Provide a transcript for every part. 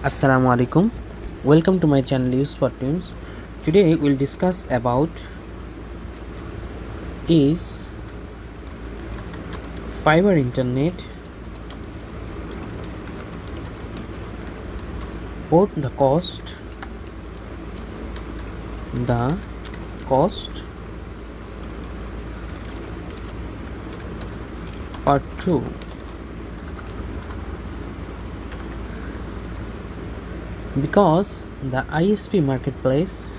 Assalamu alaikum. Welcome to my channel Use for Tunes. Today we'll discuss about is fiber internet both the cost part 2. Because the ISP marketplace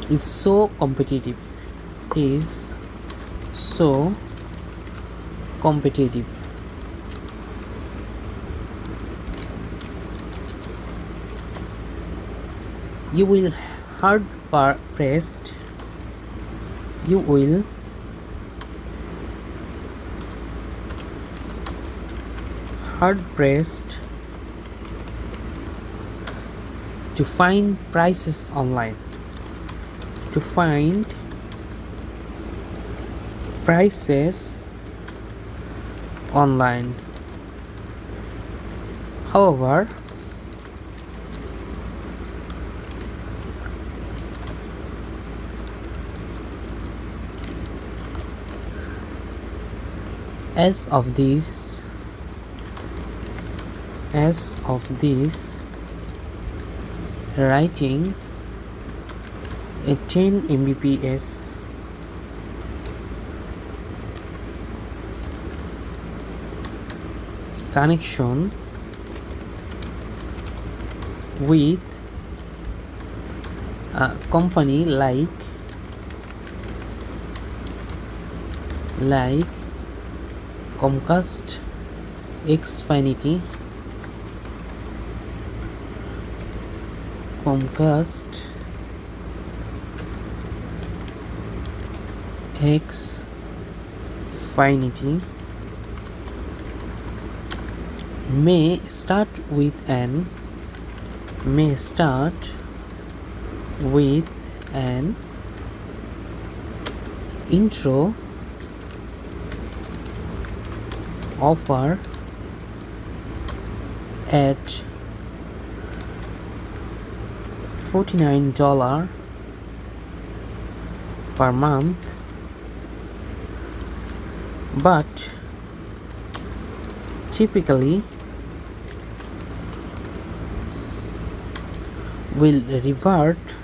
is so competitive you will hard pressed to find prices online, however, as of this writing, a 10 Mbps connection with a company like Comcast, Xfinity, may start with an intro offer at $49 per month, but typically will revert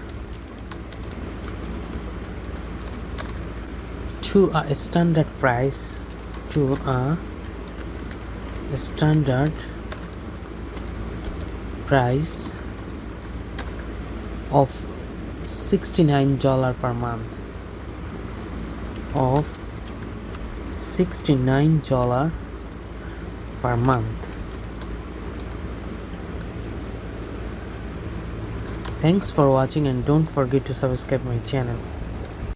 to a standard price of $69 per month, Thanks for watching and don't forget to subscribe my channel.